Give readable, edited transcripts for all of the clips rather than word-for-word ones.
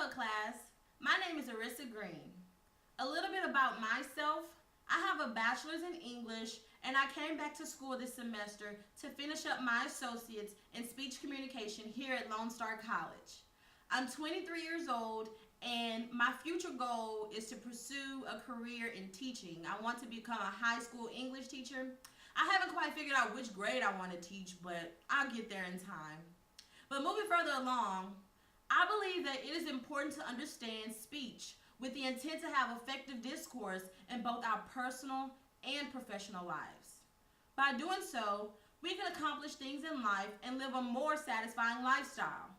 Hello class, my name is Arissa Green. A little bit about myself. I have a bachelor's in English and I came back to school this semester to finish up my associates in speech communication here at Lone Star College. I'm 23 years old and my future goal is to pursue a career in teaching. I want to become a high school English teacher. I haven't quite figured out which grade I want to teach, but I'll get there in time. But moving further along, I believe that it is important to understand speech with the intent to have effective discourse in both our personal and professional lives. By doing so, we can accomplish things in life and live a more satisfying lifestyle.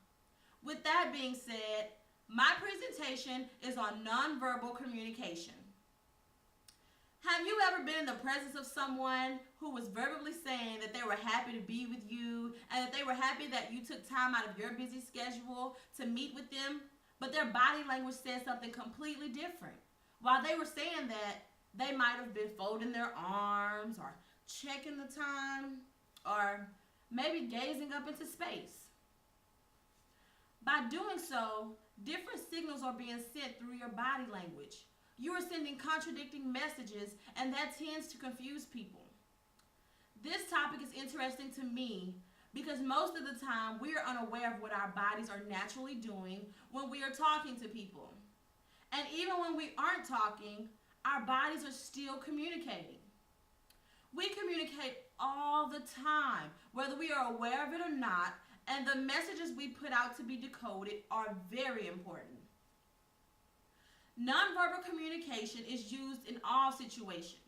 With that being said, my presentation is on nonverbal communication. Have you ever been in the presence of someone who was verbally saying that they were happy to be with you and that they were happy that you took time out of your busy schedule to meet with them, but their body language said something completely different? While they were saying that, they might have been folding their arms or checking the time or maybe gazing up into space. By doing so, different signals are being sent through your body language. You are sending contradicting messages, and that tends to confuse people. This topic is interesting to me because most of the time we are unaware of what our bodies are naturally doing when we are talking to people. And even when we aren't talking, our bodies are still communicating. We communicate all the time, whether we are aware of it or not, and the messages we put out to be decoded are very important. Nonverbal communication is used in all situations.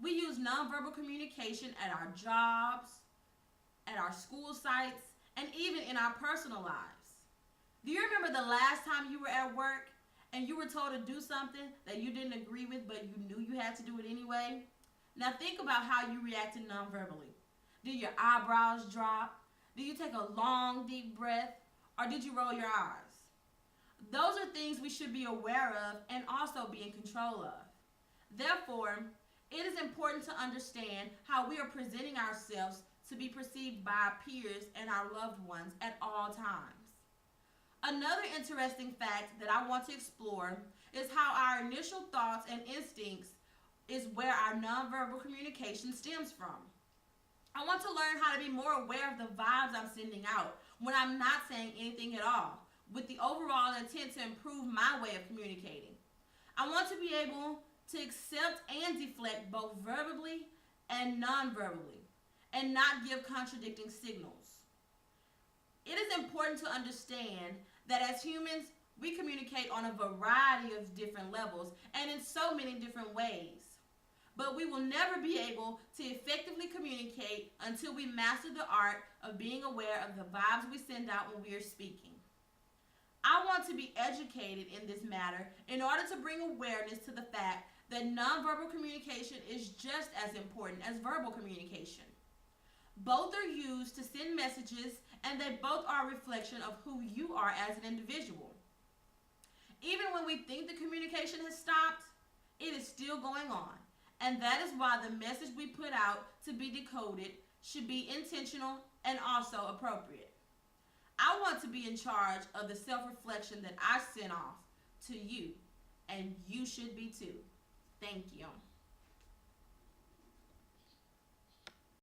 We use nonverbal communication at our jobs, at our school sites, and even in our personal lives. Do you remember the last time you were at work and you were told to do something that you didn't agree with but you knew you had to do it anyway? Now think about how you reacted nonverbally. Did your eyebrows drop? Did you take a long, deep breath? Or did you roll your eyes? Those are things we should be aware of and also be in control of. Therefore, it is important to understand how we are presenting ourselves to be perceived by our peers and our loved ones at all times. Another interesting fact that I want to explore is how our initial thoughts and instincts is where our nonverbal communication stems from. I want to learn how to be more aware of the vibes I'm sending out when I'm not saying anything at all, with the overall intent to improve my way of communicating. I want to be able to accept and deflect both verbally and non-verbally, and not give contradicting signals. It is important to understand that as humans, we communicate on a variety of different levels and in so many different ways. But we will never be able to effectively communicate until we master the art of being aware of the vibes we send out when we are speaking. I want to be educated in this matter in order to bring awareness to the fact that nonverbal communication is just as important as verbal communication. Both are used to send messages, and they both are a reflection of who you are as an individual. Even when we think the communication has stopped, it is still going on, and that is why the message we put out to be decoded should be intentional and also appropriate. I want to be in charge of the self-reflection that I send off to you, and you should be too. Thank you.